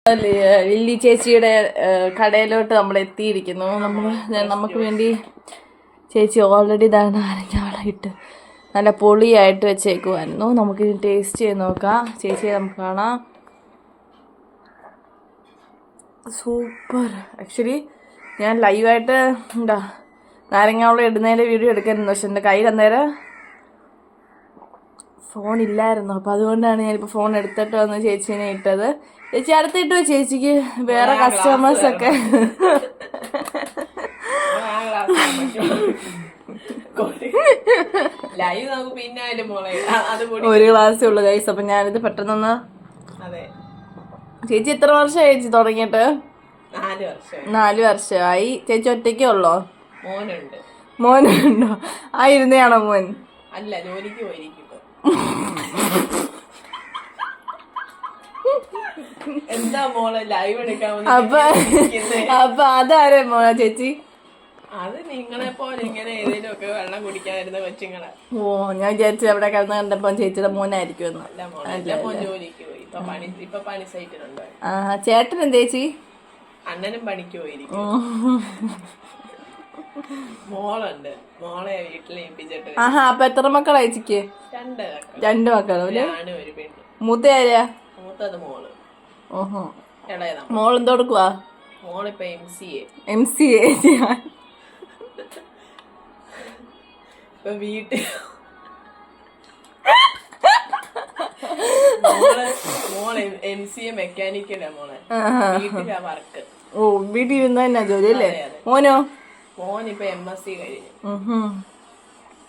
Lily ചേച്ചിയുടെ കടയിലോട്ട് നമ്മൾ എത്തിയിരിക്കുന്നു. നമുക്ക് വേണ്ടി ചേച്ചി ഓൾറെഡി നാരങ്ങ ഇട്ട് നല്ല പൊളിയായിട്ട് വെച്ചേക്കുമായിരുന്നു. നമുക്ക് ടേസ്റ്റ് ചെയ്ത് നോക്കാം. ചേച്ചിയെ നമുക്ക് കാണാം. സൂപ്പർ. ആക്ച്വലി ഞാൻ ലൈവായിട്ട് നാരങ്ങ ഇടുന്നതിൻ്റെ വീഡിയോ എടുക്കായിരുന്നു. പക്ഷെ എൻ്റെ കയ്യിൽ അന്നേരം ഫോൺ ഇല്ലായിരുന്നു. അപ്പം അതുകൊണ്ടാണ് ഞാനിപ്പോൾ ഫോൺ എടുത്തിട്ട് വന്ന് ചേച്ചീനെ ഇട്ടത്. ചേച്ചി അടുത്തിട്ടോ, ചേച്ചിക്ക് വേറെ കസ്റ്റമേഴ്സൊക്കെ ഒരു ഗ്ലാസ്സേ ഉള്ളു ഗൈസ്. അപ്പം ഞാനിത് പെട്ടെന്നൊന്ന്. ചേച്ചി എത്ര വർഷമായി ചേച്ചി തുടങ്ങിയിട്ട്? 4 വർഷമായി. ചേച്ചി ഒറ്റയ്ക്കേ ഉള്ളോ? മോനുണ്ടോ? ആ ഇരുന്നയാണോ മോൻ? അല്ല, ജോലിക്ക് പോയിരിക്കും. എന്താ മോളെ ലൈവ് എടുക്കാൻ? അപ്പൊ അതാരേ മോളെ ചേച്ചി? അത് നിങ്ങളെ പോലെ ഇങ്ങനെ ഏതെങ്കിലും ഒക്കെ വെള്ളം കുടിക്കാതിരുന്ന കൊച്ചുങ്ങളെ. ഓ, ഞാൻ വിചാരിച്ചു അവിടെ കിടന്ന് കണ്ടപ്പോ ചേച്ചിയുടെ മോനായിരിക്കും എന്ന്. മോൻ ജോലിക്ക് പോയി. ഇപ്പൊ പണി സൈറ്റിലുണ്ട്. ആ, ചേട്ടൻ എന്താ ചേച്ചി? അണ്ണനും പണിക്ക് പോയിരിക്കും. മോളുണ്ട്. മോളെ വീട്ടിൽ ഏൽപ്പിച്ചിട്ട്. ആഹാ, അപ്പൊ എത്ര മക്കളാ ചേച്ചിക്ക്? 2 മക്കളോ? ഒരു പെണ്ണ്. മൂത്ത ആരാ? മൂത്തത് മോള്. ഓഹോ. ഇളയതാ. മോൾ എന്തോ കൊടുക്കുവാ? മോളിപ്പോ MCA. ഇപ്പൊ വീട്ടിൽ മോള് MCA മെക്കാനിക്കലാ മോളെ. വീട്ടിലാ വർക്ക്. ഓ, വീട്ടിൽ ഇരുന്ന തന്നെ ജോലി അല്ലേ? മോനോ? മോനിപ്പൊ MSc കഴിഞ്ഞു.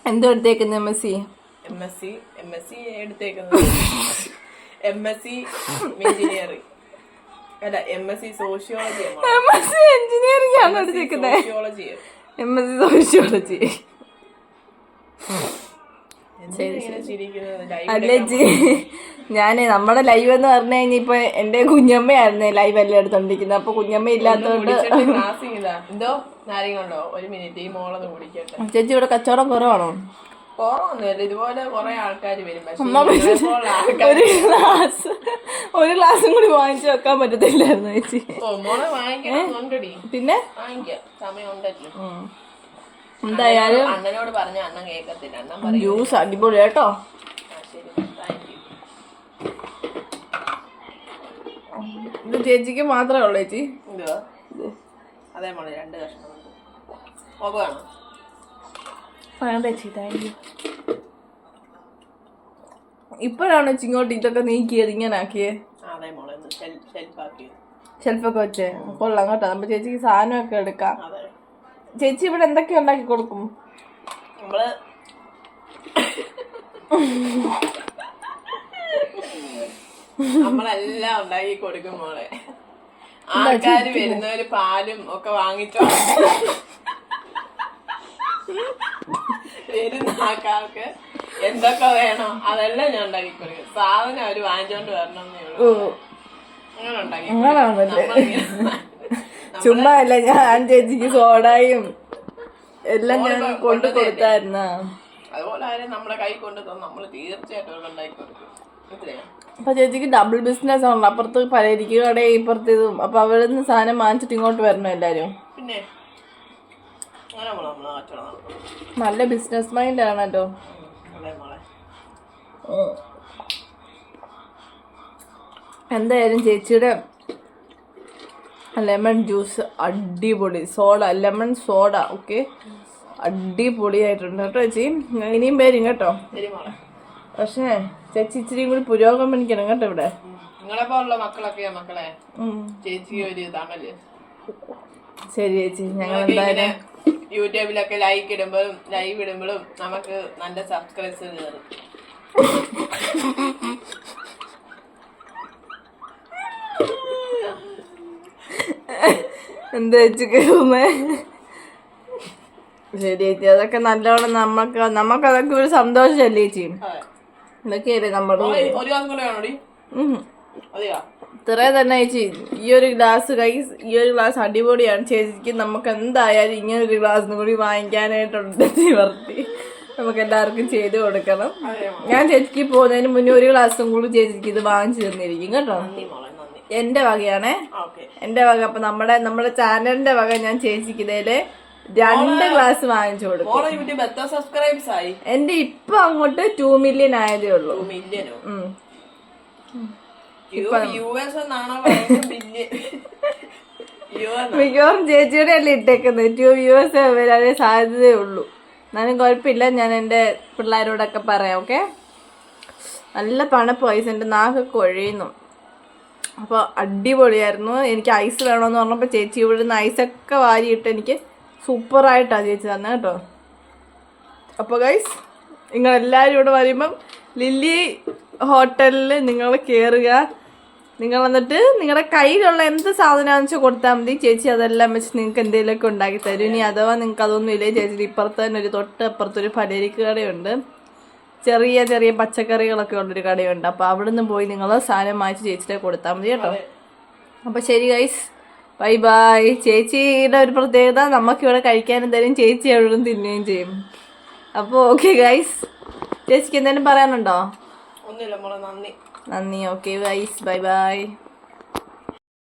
എന്തോ എടുത്തേക്കുന്ന? MSc എടുത്തേക്കുന്നത് MSc എഞ്ചിനീയറിംഗ്. അല്ല, MSc സോഷ്യോളജി. എഞ്ചിനീയറിംഗ് ആണോ എടുത്തേക്കുന്നത്? MSc sociology. അല്ലേ ജി, ഞാന് നമ്മുടെ ലൈവ് എന്ന് പറഞ്ഞു കഴിഞ്ഞാൽ ഇപ്പൊ എന്റെ കുഞ്ഞമ്മയായിരുന്നേ ലൈവ് എല്ലാം എടുത്തോണ്ടിരിക്കുന്നത്. അപ്പൊ കുഞ്ഞമ്മ ഇല്ലാത്തോണ്ട്. എന്തോ നാരങ്ങ ഒരു മിനിറ്റ്, ഈ മോളൊന്ന് കുടിക്കട്ടെ. ചേച്ചി ഇവിടെ കച്ചവടം കുറവാണോ? കുറവൊന്നുമില്ല, ഇതുപോലെ കുറെ ആൾക്കാർ വരും. ഒരു ഗ്ലാസും കൂടി വാങ്ങിച്ചു വെക്കാൻ പറ്റത്തില്ലായിരുന്നു ചേച്ചി? മോളെ വാങ്ങിക്കണോണ്ടടി. പിന്നെ വാങ്ങിക്കാം, സമയം ഉണ്ടല്ലോ. എന്തായാലും അണ്ണനോട് പറഞ്ഞ അണ്ണൻ കേൾക്കത്തില്ല. അണ്ണൻ പറയും ജ്യൂസ് അടിപൊളി കേട്ടോ. ഇത് ചേച്ചിക്ക് മാത്രമേ ഉള്ളൂ ചേച്ചി? അതേ മോളെ 2 കഷ്ണം വേണോ? വേണ്ട ചേച്ചി, താങ്ക് യു. ഇപ്പോഴാണ് ഇങ്ങോട്ട് ഇതൊക്കെ നീക്കിയത്, ഇങ്ങനെ ആക്കിയേ? ഷെൽഫൊക്കെ വെച്ചേ? കൊള്ളാം കേട്ടോ. നമ്മ ചേച്ചിക്ക് സാധനമൊക്കെ എടുക്കാം. ചേച്ചി ഇവിടെ എന്തൊക്കെ ഉണ്ടാക്കി കൊടുക്കും? നമ്മളെല്ലാം ഉണ്ടാക്കി കൊടുക്കും മോളെ. ആൾക്കാര് വരുന്നവര് പാലും ഒക്കെ വാങ്ങിച്ചോ വരുന്ന ആൾക്കാർക്ക് എന്തൊക്കെ വേണോ അതെല്ലാം ഞാൻ ഉണ്ടാക്കി കൊടുക്കും. സാധനം അവര് വാങ്ങിച്ചോണ്ട് വരണമെന്നേ ഉള്ളൂ. അങ്ങനെ ഉണ്ടാക്കി. ചുമ്മാ അല്ല, ഞാൻ ചേച്ചിക്ക് സോഡയും എല്ലാം ഞാൻ കൊണ്ടു കൊടുത്തായിരുന്ന. അതുപോലെ ആരും നമ്മുടെ കൈ കൊണ്ട് നമ്മള് തീർച്ചയായിട്ടും ഉണ്ടാക്കി കൊടുക്കും. അപ്പൊ ചേച്ചിക്ക് ഡബിൾ ബിസിനസ് ആണല്ലോ. അപ്പുറത്ത് പലചരക്ക് കടയും ഇപ്പുറത്ത് ഇതും. അപ്പൊ അവിടെ നിന്ന് സാധനം വാങ്ങിച്ചിട്ട് ഇങ്ങോട്ട് വരണം എല്ലാരും. പിന്നെ നല്ല ബിസിനസ് മൈൻഡ് ആണല്ലോ. എന്തായാലും ചേച്ചിയുടെ ലെമൺ ജ്യൂസ് അടിപൊളി. സോഡ, ലെമൺ സോഡ, ഓക്കെ, അടിപൊളിയായിട്ടുണ്ട് കേട്ടോ ചേച്ചി. ഇനിയും വരും കേട്ടോ. പക്ഷേ ചേച്ചി ഇച്ചിരിയും കൂടി പുരോഗമനിക്കണം കേട്ടോ ഇവിടെ. നിങ്ങളെ പോലുള്ള മക്കളൊക്കെയാ മക്കളെ ചേച്ചി ഒരു തണല്. ശരി ചേച്ചി, ഞങ്ങൾ എന്തായാലും യൂട്യൂബിലൊക്കെ ലൈവ് ഇടുമ്പോഴും നമുക്ക് നല്ല സബ്സ്ക്രൈബേഴ്സ് കയറും. എന്താ ചേച്ചി കയറുന്നേ? ശരി ചേച്ചി, അതൊക്കെ നല്ലോണം നമുക്കതൊക്കെ ഒരു സന്തോഷമല്ലേ ചേച്ചി? ഇതൊക്കെയല്ലേ നമ്മുടെ ഇത്ര തന്നെ ചേച്ചി. ഈ ഒരു ഗ്ലാസ് അടിപൊളിയാണ് ചേച്ചിക്ക്. നമുക്ക് എന്തായാലും ഇങ്ങനൊരു ഗ്ലാസ് കൂടി വാങ്ങിക്കാനായിട്ടുണ്ട് നിവർത്തി. നമുക്ക് എല്ലാവർക്കും ചെയ്ത് കൊടുക്കണം. ഞാൻ ചേച്ചിക്ക് പോകുന്നതിന് മുന്നേ ഒരു ഗ്ലാസും കൂടി ചേച്ചിക്ക് ഇത് വാങ്ങിച്ചു തന്നിരിക്കും കേട്ടോ. എന്റെ വകയാണേ, ഓക്കെ. എന്റെ വക. അപ്പൊ നമ്മുടെ ചാനലിന്റെ വക ഞാൻ ചേച്ചിക്ക് ഇതേല് 2 ഗ്ലാസ് വാങ്ങിച്ചു കൊടുക്കും. മോളെ യൂട്യൂബ് എത്ര സബ്സ്ക്രൈബേഴ്സ് ആയി? എന്റെ ഇപ്പൊ അങ്ങോട്ട് 2 മില്യൺ ആയതേ ഉള്ളൂ. 2 മില്യനോ? ഉം. യുഎസ് എന്നാണോ പറയുന്നത്? മില്യൻ. മിക്കവാറും ചേച്ചിയുടെ അല്ലേ ഇട്ടേക്കുന്നത്. 2 വ്യൂവേഴ്സ് വരാനേ സാധ്യതയേ ഉള്ളൂ. എന്നാലും കുഴപ്പമില്ല, ഞാൻ എൻ്റെ പിള്ളേരോടൊക്കെ പറയാം. ഓക്കെ. നല്ല തണുപ്പ് ഐസ്, എൻ്റെ നാക്കൊക്കെ ഒഴിയുന്നു. അപ്പോൾ അടിപൊളിയായിരുന്നു. എനിക്ക് ഐസ് വേണമെന്ന് പറഞ്ഞപ്പോൾ ചേച്ചി ഇവിടെ നിന്ന് ഐസൊക്കെ വാരിയിട്ട് എനിക്ക് സൂപ്പറായിട്ടാണ് ചേച്ചി തന്നെ കേട്ടോ. അപ്പോൾ ഗൈസ്, നിങ്ങളെല്ലാവരും ഇവിടെ വരുമ്പം ലില്ലി ഹോട്ടലിൽ നിങ്ങൾ കയറുക. നിങ്ങൾ എന്നിട്ട് നിങ്ങളുടെ കയ്യിലുള്ള എന്ത് സാധനമാണെന്ന് വെച്ചാൽ കൊടുത്താൽ മതി. ചേച്ചി അതെല്ലാം വെച്ച് നിങ്ങൾക്ക് എന്തെങ്കിലുമൊക്കെ ഉണ്ടാക്കി തരും. ഇനി അഥവാ നിങ്ങൾക്ക് അതൊന്നും ഇല്ലേ, ചേച്ചി ഇപ്പുറത്ത് തന്നെ ഒരു തൊട്ടപ്പുറത്തൊരു പലരിക്ക് കടയുണ്ട്. ചെറിയ ചെറിയ പച്ചക്കറികളൊക്കെ ഉള്ളൊരു കടയുണ്ട്. അപ്പോൾ അവിടെ നിന്ന് പോയി നിങ്ങൾ സാധനം വാങ്ങിച്ച് ചേച്ചിയുടെ കൊടുത്താൽ മതി കേട്ടോ. അപ്പോൾ ശരി ഗൈസ്, ബൈ ബൈ. ചേച്ചിയുടെ ഒരു പ്രത്യേകത, നമുക്കിവിടെ കഴിക്കാനും തരും, ചേച്ചി എവിടെ തിന്നുകയും ചെയ്യും. അപ്പോൾ ഓക്കെ ഗൈസ്, ചേച്ചിക്ക് എന്തെങ്കിലും പറയാനുണ്ടോ? ഒന്നുമില്ല മോളെ, നന്ദി. നന്ദി. Okay guys, bye bye.